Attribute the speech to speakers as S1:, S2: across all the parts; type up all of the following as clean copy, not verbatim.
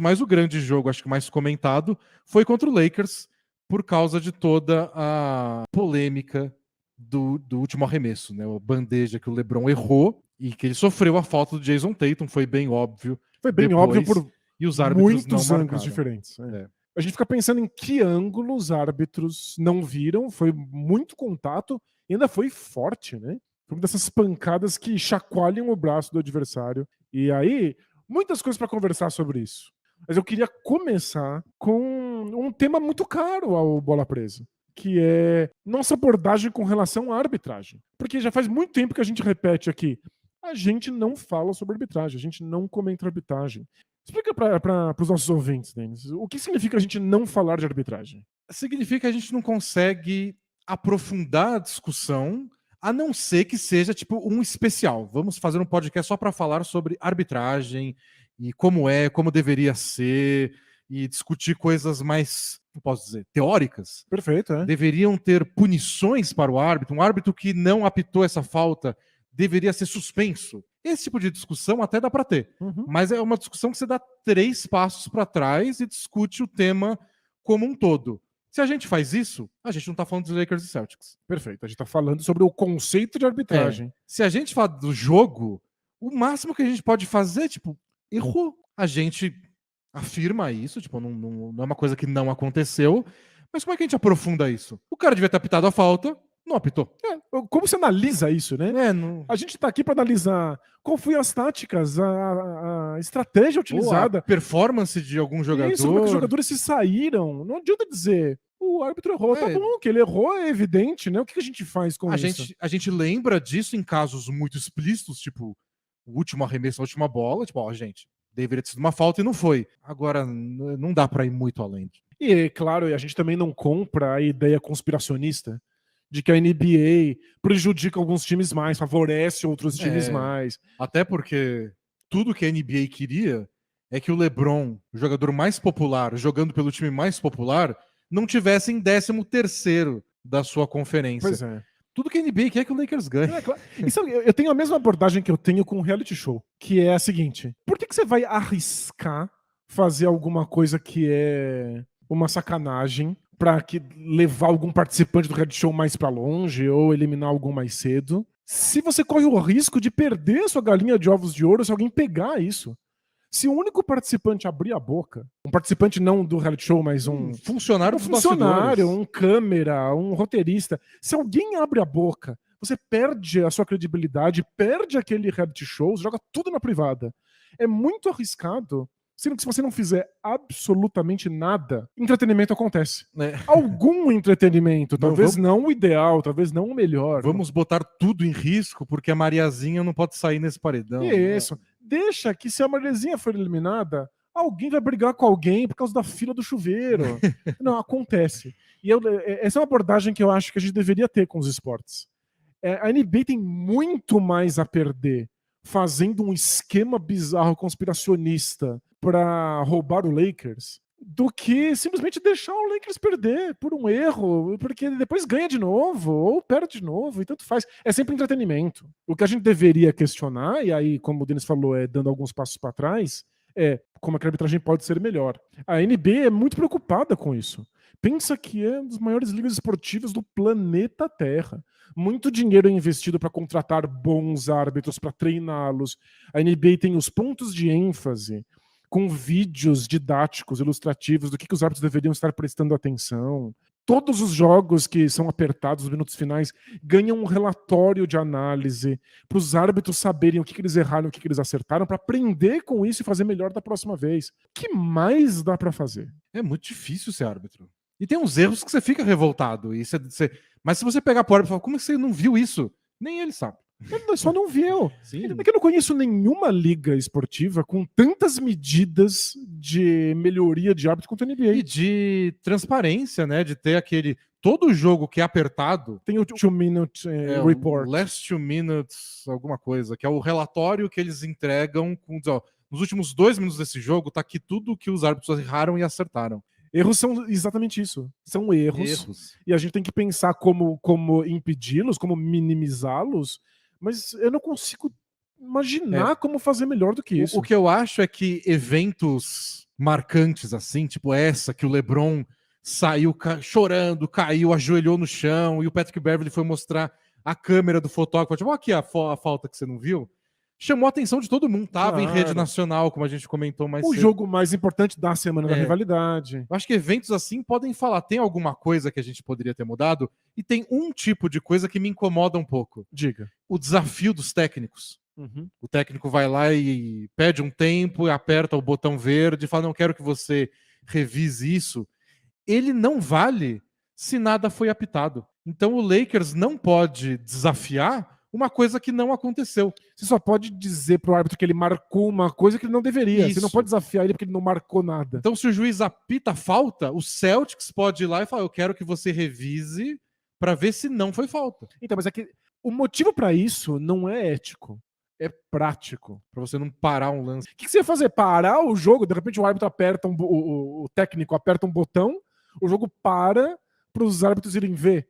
S1: Mas o grande jogo, acho que mais comentado, foi contra o Lakers, por causa de toda a polêmica do último arremesso, né? A bandeja que o LeBron errou e que ele sofreu a falta do Jason Tatum, foi bem óbvio.
S2: Foi bem óbvio por
S1: e os árbitros não
S2: muitos
S1: marcaram.
S2: ângulos diferentes. A gente fica pensando em que ângulo os árbitros não viram, foi muito contato e ainda foi forte, né? Foi uma dessas pancadas que chacoalham o braço do adversário. E aí, muitas coisas para conversar sobre isso. Mas eu queria começar com um tema muito caro ao Bola Presa, que é nossa abordagem com relação à arbitragem. Porque já faz muito tempo que a gente repete aqui, a gente não fala sobre arbitragem, a gente não comenta arbitragem. Explica para os nossos ouvintes, Denis, o que significa a gente não falar de arbitragem?
S1: Significa que a gente não consegue aprofundar a discussão, a não ser que seja tipo um especial. Vamos fazer um podcast só para falar sobre arbitragem e como deveria ser, e discutir coisas mais, não posso dizer, teóricas.
S2: Perfeito, é.
S1: Deveriam ter punições para o árbitro. Um árbitro que não apitou essa falta deveria ser suspenso. Esse tipo de discussão até dá para ter, mas é uma discussão que você dá 3 passos para trás e discute o tema como um todo. Se a gente faz isso, a gente não está falando dos Lakers e Celtics.
S2: Perfeito, a gente está falando sobre o conceito de arbitragem.
S1: Se a gente fala do jogo, o máximo que a gente pode fazer, tipo, errou. A gente afirma isso, tipo, não é uma coisa que não aconteceu, mas como é que a gente aprofunda isso? O cara devia ter apitado a falta, não apitou.
S2: Como você analisa isso, né? A gente está aqui para analisar qual foram as táticas, a estratégia utilizada.
S1: Ou a performance de algum jogador.
S2: Isso, como é que os jogadores se saíram. Não adianta dizer, o árbitro errou. Tá bom, que ele errou é evidente, né? O que a gente faz com isso?
S1: A gente lembra disso em casos muito explícitos, tipo, o último arremesso, a última bola, tipo, gente, deveria ter sido uma falta e não foi. Agora, não dá para ir muito além.
S2: E, claro, a gente também não compra a ideia conspiracionista de que a NBA prejudica alguns times mais, favorece outros times mais.
S1: Até porque tudo que a NBA queria é que o LeBron, o jogador mais popular, jogando pelo time mais popular, não tivesse em 13º da sua conferência.
S2: Pois é.
S1: Tudo que a NBA quer é que o Lakers ganhe.
S2: Claro. Eu tenho a mesma abordagem que eu tenho com o reality show, que é a seguinte: por que você vai arriscar fazer alguma coisa que é uma sacanagem para levar algum participante do reality show mais para longe ou eliminar algum mais cedo, se você corre o risco de perder a sua galinha de ovos de ouro se alguém pegar isso? Se o único participante abrir a boca, um participante não do reality show, mas um
S1: funcionário,
S2: um câmera, um roteirista, se alguém abre a boca, você perde a sua credibilidade, perde aquele reality show, joga tudo na privada. É muito arriscado. Sendo que se você não fizer absolutamente nada, entretenimento acontece. Algum entretenimento, talvez não o ideal, talvez não o melhor.
S1: Vamos botar tudo em risco porque a Mariazinha não pode sair nesse paredão.
S2: Isso. Deixa que se a Mariazinha for eliminada, alguém vai brigar com alguém por causa da fila do chuveiro. Não, acontece. E essa é uma abordagem que eu acho que a gente deveria ter com os esportes. A NBA tem muito mais a perder fazendo um esquema bizarro conspiracionista para roubar o Lakers do que simplesmente deixar o Lakers perder por um erro, porque depois ganha de novo ou perde de novo e tanto faz. É sempre entretenimento. O que a gente deveria questionar, e aí, como o Denis falou, dando alguns passos para trás, é como a arbitragem pode ser melhor. A NBA é muito preocupada com isso. Pensa que é uma das maiores ligas esportivas do planeta Terra. Muito dinheiro é investido para contratar bons árbitros, para treiná-los. A NBA tem os pontos de ênfase com vídeos didáticos, ilustrativos do que os árbitros deveriam estar prestando atenção. Todos os jogos que são apertados nos minutos finais ganham um relatório de análise para os árbitros saberem o que eles erraram, o que eles acertaram, para aprender com isso e fazer melhor da próxima vez. O que mais dá para fazer?
S1: É muito difícil ser árbitro. E tem uns erros que você fica revoltado. Mas se você pegar pro árbitro e falar, como você não viu isso? Nem ele sabe.
S2: Ele só não viu. É que eu não conheço nenhuma liga esportiva com tantas medidas de melhoria de árbitro quanto a NBA.
S1: E de transparência, né? De ter aquele... Todo jogo que é apertado...
S2: Tem o 2-minute report.
S1: O last 2 minutes, alguma coisa, que é o relatório que eles entregam com... nos últimos 2 minutos desse jogo, tá aqui tudo que os árbitros erraram e acertaram.
S2: Erros são exatamente isso. São erros. E a gente tem que pensar como impedi-los, como minimizá-los, mas eu não consigo imaginar como fazer melhor do que isso.
S1: O que eu acho é que eventos marcantes assim, tipo essa que o LeBron saiu chorando, caiu, ajoelhou no chão e o Patrick Beverley foi mostrar a câmera do fotógrafo, tipo, aqui a falta que você não viu. Chamou a atenção de todo mundo, tava em rede nacional, como a gente comentou mais cedo.
S2: O jogo mais importante da semana da rivalidade.
S1: Eu acho que eventos assim podem falar, tem alguma coisa que a gente poderia ter mudado? E tem um tipo de coisa que me incomoda um pouco.
S2: Diga.
S1: O desafio dos técnicos. O técnico vai lá e pede um tempo, aperta o botão verde e fala, não quero que você revise isso. Ele não vale se nada foi apitado. Então o Lakers não pode desafiar uma coisa que não aconteceu.
S2: Você só pode dizer pro árbitro que ele marcou uma coisa que ele não deveria.
S1: Isso.
S2: Você não pode desafiar ele porque ele não marcou nada.
S1: Então, se o juiz apita falta, o Celtics pode ir lá e falar, eu quero que você revise para ver se não foi falta.
S2: Então, mas é que o motivo para isso não é ético. É prático.
S1: Para você não parar um lance.
S2: O que você ia fazer? Parar o jogo? De repente o árbitro aperta, o técnico aperta um botão, o jogo para os árbitros irem ver.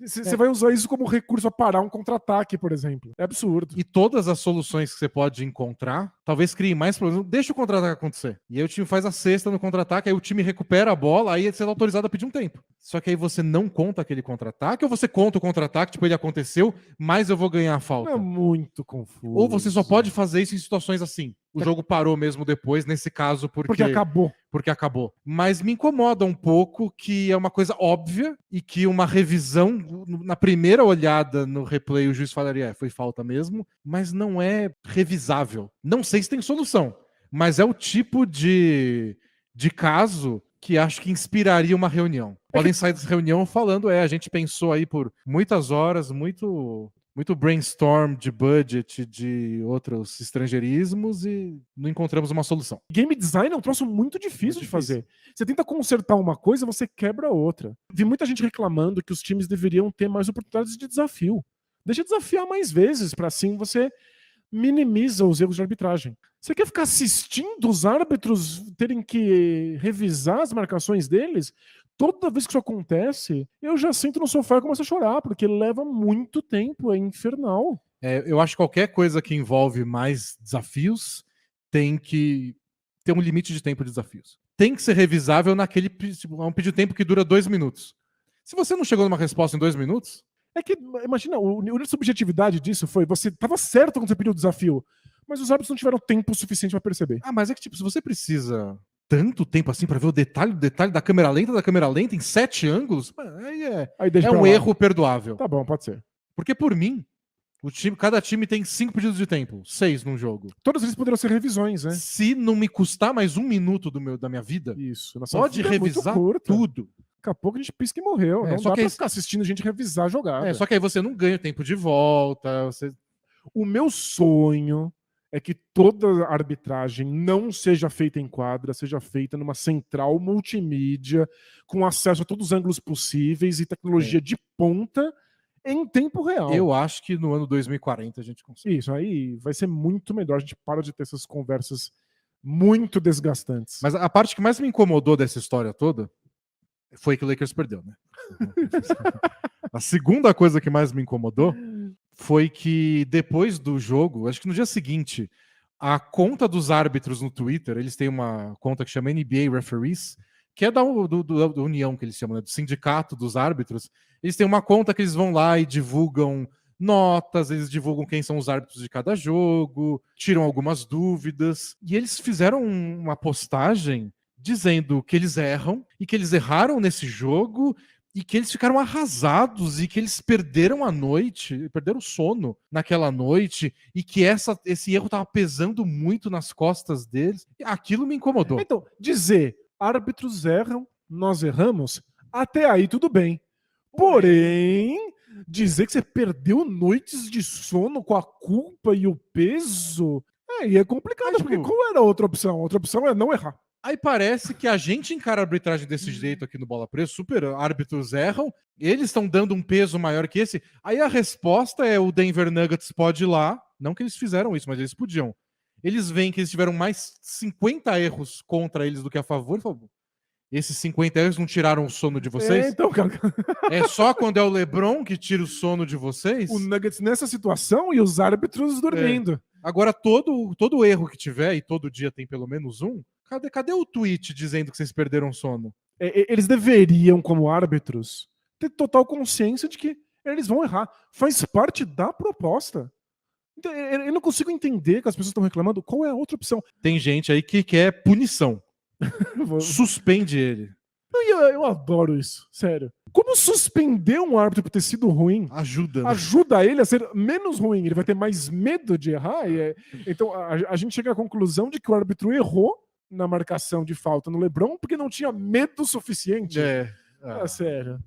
S2: Você vai usar isso como recurso a parar um contra-ataque, por exemplo. É absurdo.
S1: E todas as soluções que você pode encontrar, talvez criem mais problemas. Deixa o contra-ataque acontecer. E aí o time faz a cesta no contra-ataque, aí o time recupera a bola, aí você é autorizado a pedir um tempo. Só que aí você não conta aquele contra-ataque, ou você conta o contra-ataque, tipo, ele aconteceu, mas eu vou ganhar a falta.
S2: É muito confuso.
S1: Ou você só pode fazer isso em situações assim. O jogo parou mesmo depois, nesse caso, porque
S2: acabou.
S1: Porque acabou. Mas me incomoda um pouco que é uma coisa óbvia e que uma revisão, na primeira olhada no replay, o juiz falaria, foi falta mesmo, mas não é revisável. Não sei se tem solução, mas é o tipo de caso que acho que inspiraria uma reunião. Podem sair dessa reunião falando, a gente pensou aí por muitas horas, muito brainstorm de budget, de outros estrangeirismos e não encontramos uma solução.
S2: Game design é um troço muito difícil de fazer. Você tenta consertar uma coisa, você quebra outra. Vi muita gente reclamando que os times deveriam ter mais oportunidades de desafio. Deixa desafiar mais vezes, para assim você minimiza os erros de arbitragem. Você quer ficar assistindo os árbitros terem que revisar as marcações deles? Toda vez que isso acontece, eu já sento no sofá e começo a chorar, porque leva muito tempo, é infernal.
S1: Eu acho que qualquer coisa que envolve mais desafios tem que ter um limite de tempo de desafios. Tem que ser revisável naquele um pedido de tempo que dura 2 minutos. Se você não chegou numa resposta em 2 minutos...
S2: É que, imagina, a subjetividade disso foi, você estava certo quando você pediu o desafio, mas os árbitros não tiveram tempo suficiente para perceber.
S1: Mas é que, tipo, se você precisa tanto tempo assim para ver o detalhe da câmera lenta em 7 ângulos, aí é um erro perdoável.
S2: Tá bom, pode ser.
S1: Porque por mim, cada time tem 5 pedidos de tempo, 6 num jogo.
S2: Todos eles poderiam ser revisões, né?
S1: Se não me custar mais 1 minuto da minha vida,
S2: isso,
S1: pode revisar tudo.
S2: Daqui a pouco a gente pisca e morreu. Não
S1: só
S2: dá
S1: que
S2: pra ficar assistindo a gente revisar a jogada.
S1: Só que aí você não ganha o tempo de volta.
S2: O meu sonho é que toda arbitragem não seja feita em quadra, seja feita numa central multimídia, com acesso a todos os ângulos possíveis e tecnologia de ponta em tempo real.
S1: Eu acho que no ano 2040 a gente consegue.
S2: Isso, aí vai ser muito melhor. A gente para de ter essas conversas muito desgastantes.
S1: Mas a parte que mais me incomodou dessa história toda foi que o Lakers perdeu, né? A segunda coisa que mais me incomodou foi que depois do jogo, acho que no dia seguinte, a conta dos árbitros no Twitter, eles têm uma conta que chama NBA Referees, que é da União, que eles chamam, né? Do sindicato dos árbitros. Eles têm uma conta que eles vão lá e divulgam notas, eles divulgam quem são os árbitros de cada jogo, tiram algumas dúvidas. E eles fizeram uma postagem dizendo que eles erram e que eles erraram nesse jogo e que eles ficaram arrasados e que eles perderam a noite, perderam o sono naquela noite e que esse erro estava pesando muito nas costas deles. Aquilo me incomodou.
S2: Então, dizer árbitros erram, nós erramos, até aí tudo bem. Porém, dizer que você perdeu noites de sono com a culpa e o peso, aí é complicado, porque qual era a outra opção? A outra opção é não errar.
S1: Aí parece que a gente encara a arbitragem desse jeito aqui no Bola Presa, super árbitros erram, eles estão dando um peso maior que esse. Aí a resposta é o Denver Nuggets pode ir lá, não que eles fizeram isso, mas eles podiam. Eles veem que eles tiveram mais 50 erros contra eles do que a favor e falam, esses 50 erros não tiraram o sono de vocês?
S2: Então, cara...
S1: É só quando é o LeBron que tira o sono de vocês?
S2: O Nuggets nessa situação e os árbitros dormindo.
S1: Agora, todo erro que tiver, e todo dia tem pelo menos um, Cadê o tweet dizendo que vocês perderam sono?
S2: Eles deveriam, como árbitros, ter total consciência de que eles vão errar. Faz parte da proposta. Então, eu não consigo entender que as pessoas estão reclamando. Qual é a outra opção?
S1: Tem gente aí que quer punição. Suspende ele.
S2: Eu adoro isso, sério. Como suspender um árbitro por ter sido ruim
S1: Ajuda, né?
S2: ajuda ele a ser menos ruim? Ele vai ter mais medo de errar? Então a gente chega à conclusão de que o árbitro errou na marcação de falta no LeBron porque não tinha medo suficiente.
S1: É.
S2: Sério.